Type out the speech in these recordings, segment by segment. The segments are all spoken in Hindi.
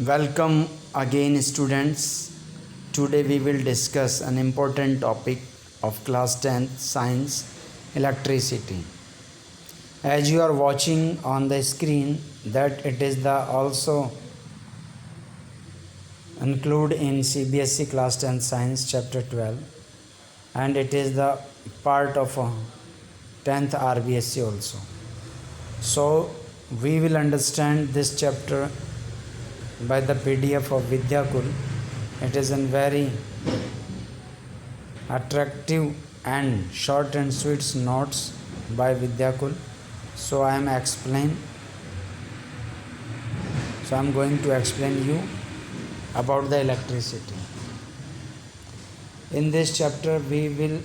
Welcome again, students. Today we will discuss an important topic of class 10th science, electricity. As you are watching on the screen, that it is the also include in CBSE class 10th science chapter 12, and it is the part of 10th RBSC also. So we will understand this chapter by the PDF of Vidyakul. It is a very attractive and short and sweet notes by Vidyakul. So I am going to explain you about the electricity. In this chapter we will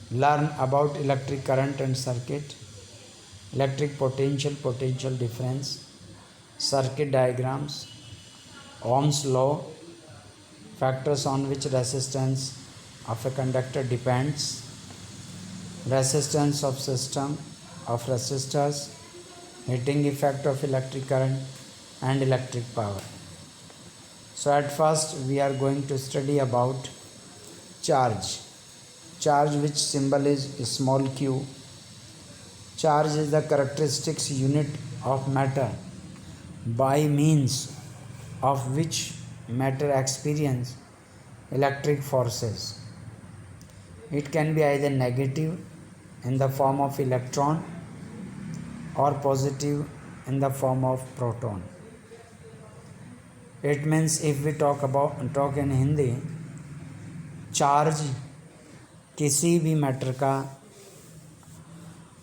learn about electric current and circuit, electric potential, potential difference, circuit diagrams, Ohm's law, factors on which resistance of a conductor depends, resistance of system of resistors, heating effect of electric current and electric power. So at first we are going to study about charge. Charge, which symbol is small q. Charge is the characteristics unit of matter by means of which matter experience electric forces. It can be either negative in the form of electron or positive in the form of proton. It means if we talk in Hindi, charge किसी भी मैटर का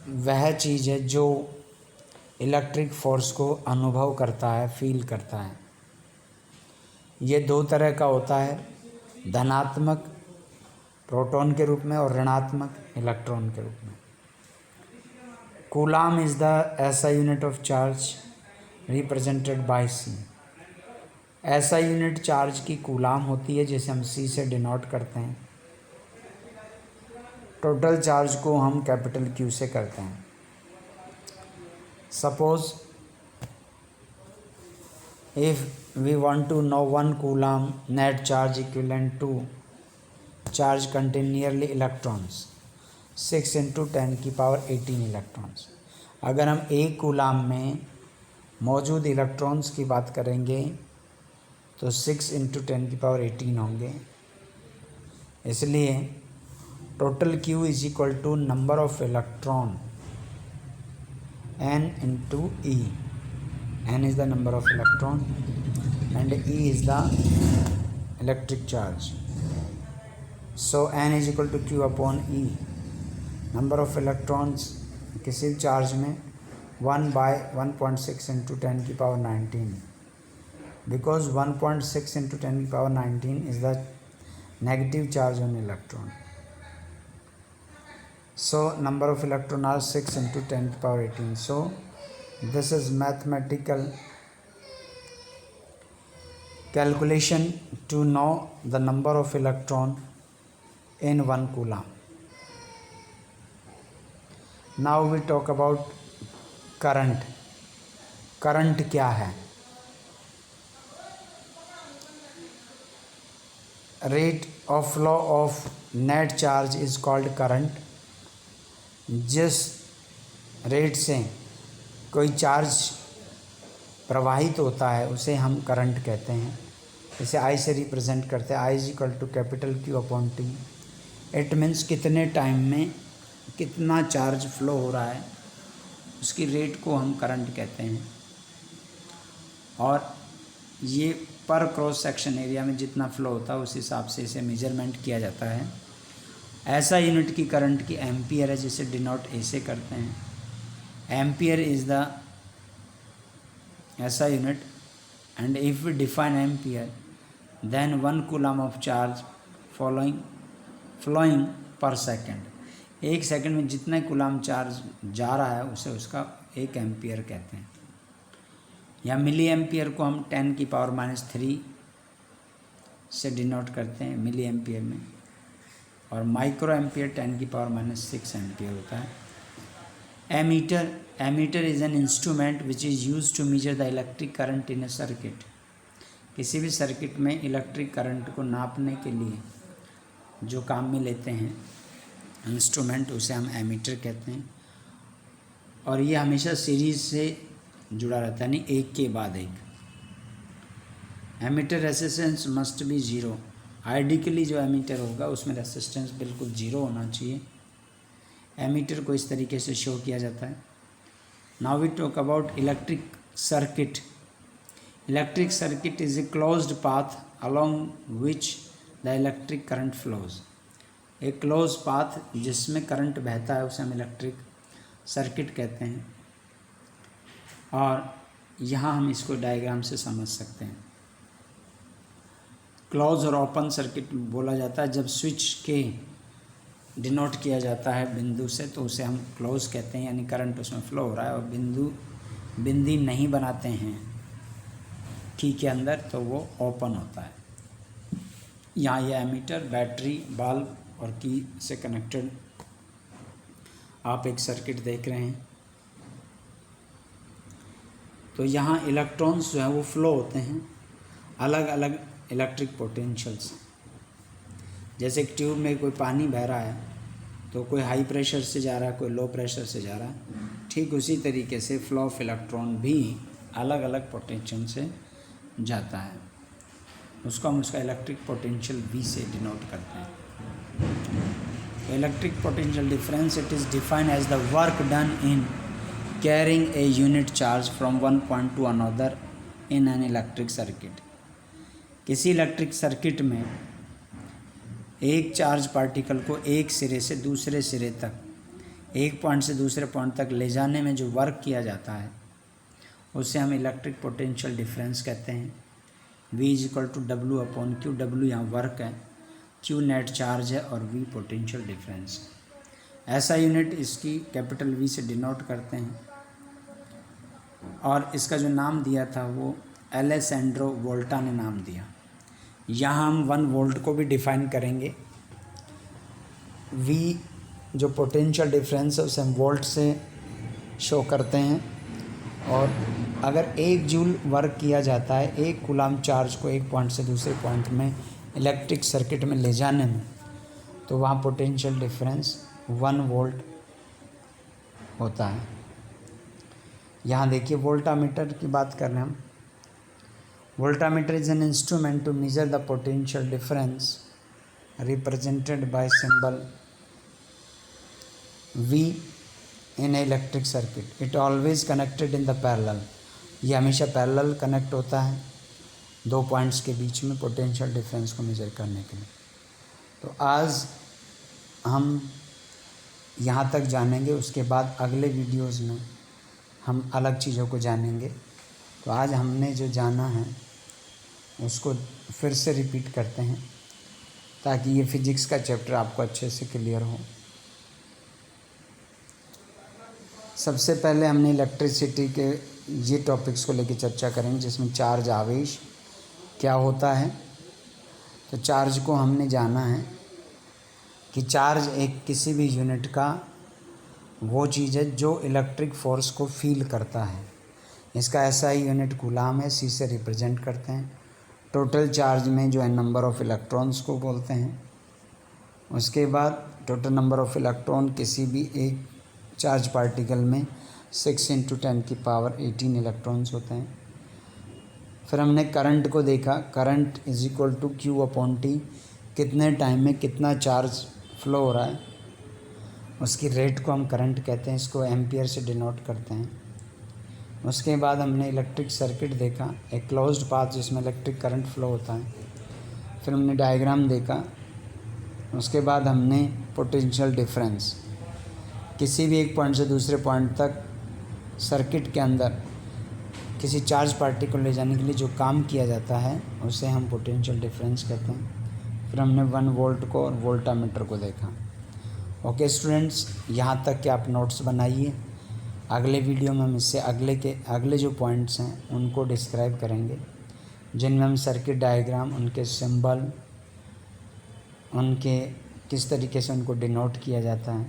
वह चीज़ है जो इलेक्ट्रिक फोर्स को अनुभव करता है, फील करता है। ये दो तरह का होता है, धनात्मक प्रोटॉन के रूप में और ऋणात्मक इलेक्ट्रॉन के रूप में। कूलाम इज़ द ऐसा unit of charge represented by C. ऐसा यूनिट चार्ज की कूलाम होती है जिसे हम सी से डिनोट करते हैं। टोटल चार्ज को हम कैपिटल क्यू से करते हैं। Suppose if we want to know 1 coulomb net charge equivalent to charge contain nearly electrons 6 × 10⁻18 electrons. अगर हम एक कूलाम में मौजूद इलेक्ट्रॉन्स की बात करेंगे तो 6 × 10⁻18 होंगे। इसलिए total Q is equal to number of electron N × E. N is the number of electron and E is the electric charge. So N is equal to Q upon E. Number of electrons किसी चार्ज में 1/1.6 × 10⁻19, because 1.6 × 10⁻19 is the negative charge on electron. So number of electron are 6 × 10⁻18. So this is mathematical calculation to know the number of electron in 1 coulomb. Now we talk about current. Current क्या है? Rate of flow of net charge is called current. जिस रेट से कोई चार्ज प्रवाहित होता है उसे हम करंट कहते हैं। इसे I से रिप्रेजेंट करते हैं। I is equal to capital Q upon T। It means कितने टाइम में कितना चार्ज फ्लो हो रहा है उसकी रेट को हम करंट कहते हैं। और ये पर क्रॉस सेक्शन एरिया में जितना फ्लो होता है उस हिसाब से इसे मेजरमेंट किया जाता है। ऐसा यूनिट की करंट की एम्पियर है जिसे डिनोट ए से करते हैं। एम्पियर इज़ द ऐसा unit and if we define ampere then 1 coulomb of charge flowing per second. एक सेकंड में जितना कूलम चार्ज जा रहा है उसे उसका 1 एम्पियर कहते हैं। या मिली एम्पियर को हम 10⁻³ से डिनोट करते हैं मिली एम्पियर में, और माइक्रो एम्पियर 10⁻⁶ एम्पियर होता है। Ammeter ammeter is an instrument which is use to measure the electric current in a circuit. किसी भी सर्किट में इलेक्ट्रिक करंट को नापने के लिए जो काम में लेते हैं इंस्ट्रूमेंट, उसे हम एमीटर कहते हैं। और ये हमेशा सीरीज से जुड़ा रहता है, यानी एक के बाद एक। Ammeter resistance must be zero. Ideally जो एमीटर होगा उसमें रेसिस्टेंस बिल्कुल ज़ीरो होना चाहिए। एमीटर को इस तरीके से शो किया जाता है। Now we talk about electric circuit. Electric circuit is a closed path along which the electric current flows. एक क्लोज पाथ जिसमें करंट बहता है उसे हम इलेक्ट्रिक सर्किट कहते हैं। और यहाँ हम इसको डायग्राम से समझ सकते हैं। क्लोज और ओपन सर्किट बोला जाता है जब स्विच के डिनोट किया जाता है बिंदु से, तो उसे हम क्लोज कहते हैं, यानी करंट उसमें फ्लो हो रहा है। और बिंदी नहीं बनाते हैं की के अंदर, तो वो ओपन होता है। यहाँ ये एमीटर, बैटरी, बल्ब और की से कनेक्टेड आप एक सर्किट देख रहे हैं। तो यहाँ इलेक्ट्रॉन्स जो हैं वो फ्लो होते हैं अलग अलग इलेक्ट्रिक पोटेंशियल से। जैसे एक ट्यूब में कोई पानी बह रहा है तो कोई हाई प्रेशर से जा रहा है, कोई लो प्रेशर से जा रहा है, ठीक उसी तरीके से फ्लो ऑफ इलेक्ट्रॉन भी अलग अलग पोटेंशियल से जाता है। उसको हम उसका इलेक्ट्रिक पोटेंशियल V से डिनोट करते हैं। Electric potential difference, it is defined as the work done in carrying a unit charge from one point to another in an electric circuit. किसी इलेक्ट्रिक सर्किट में एक चार्ज पार्टिकल को एक सिरे से दूसरे सिरे तक, एक पॉइंट से दूसरे पॉइंट तक ले जाने में जो वर्क किया जाता है उसे हम इलेक्ट्रिक पोटेंशियल डिफरेंस कहते हैं। V equal to W upon Q। W यहाँ वर्क है, Q नेट चार्ज है और V पोटेंशियल डिफरेंस है। ऐसा यूनिट इसकी कैपिटल V से डिनोट करते हैं। और इसका जो नाम दिया था वो एलेसेंड्रो वोल्टा ने नाम दिया। यहाँ हम 1 वोल्ट को भी डिफाइन करेंगे। V जो पोटेंशियल डिफरेंस है उसे हम वोल्ट से शो करते हैं। और अगर 1 जूल वर्क किया जाता है एक कूलाम चार्ज को एक पॉइंट से दूसरे पॉइंट में इलेक्ट्रिक सर्किट में ले जाने में, तो वहाँ पोटेंशियल डिफरेंस 1 वोल्ट होता है। यहाँ देखिए वोल्टामीटर की बात कर रहे हैं हम। Voltmeter is an instrument to measure the potential difference represented by symbol V in a electric circuit. It always connected in the parallel. ये हमेशा पैरेलल कनेक्ट होता है 2 पॉइंट्स के बीच में पोटेंशियल डिफरेंस को मेजर करने के लिए। तो आज हम यहाँ तक जानेंगे, उसके बाद अगले वीडियोज़ में हम अलग चीज़ों को जानेंगे। तो आज हमने जो जाना है उसको फिर से रिपीट करते हैं ताकि ये फिजिक्स का चैप्टर आपको अच्छे से क्लियर हो। सबसे पहले हमने इलेक्ट्रिसिटी के ये टॉपिक्स को लेकर चर्चा करेंगे, जिसमें चार्ज आवेश क्या होता है। तो चार्ज को हमने जाना है कि चार्ज एक किसी भी यूनिट का वो चीज़ है जो इलेक्ट्रिक फोर्स को फील करता है। इसका ऐसा ही यूनिट कूलाम है, C से रिप्रेजेंट करते हैं। टोटल चार्ज में जो है नंबर ऑफ़ इलेक्ट्रॉन्स को बोलते हैं। उसके बाद टोटल नंबर ऑफ़ इलेक्ट्रॉन किसी भी एक चार्ज पार्टिकल में 6 × 10⁻18 इलेक्ट्रॉन्स होते हैं। फिर हमने करंट को देखा। Current is equal to Q/T। कितने टाइम में कितना चार्ज फ्लो हो रहा है उसकी रेट को हम करंट कहते हैं। इसको एम्पियर से डिनोट करते हैं। उसके बाद हमने इलेक्ट्रिक सर्किट देखा, एक क्लोज्ड पाथ जिसमें इलेक्ट्रिक करंट फ्लो होता है। फिर हमने डायग्राम देखा। उसके बाद हमने पोटेंशियल डिफरेंस, किसी भी एक पॉइंट से दूसरे पॉइंट तक सर्किट के अंदर किसी चार्ज पार्टिकल को ले जाने के लिए जो काम किया जाता है उसे हम पोटेंशियल डिफरेंस कहते हैं। फिर हमने 1 वोल्ट को और वोल्टामीटर को देखा। ओके स्टूडेंट्स, यहाँ तक के आप नोट्स बनाइए। अगले वीडियो में हम इससे अगले जो पॉइंट्स हैं उनको डिस्क्राइब करेंगे, जिनमें हम सर्किट डायग्राम, उनके सिंबल, उनके किस तरीके से उनको डिनोट किया जाता है,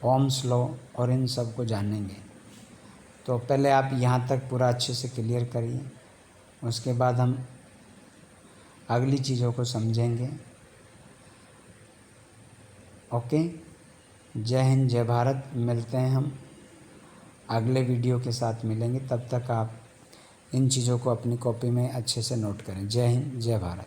ओम्स लॉ और इन सब को जानेंगे। तो पहले आप यहाँ तक पूरा अच्छे से क्लियर करिए, उसके बाद हम अगली चीज़ों को समझेंगे। ओके, जय हिंद, जय भारत। मिलते हैं हम अगले वीडियो के साथ मिलेंगे, तब तक आप इन चीज़ों को अपनी कॉपी में अच्छे से नोट करें। जय हिंद, जय भारत।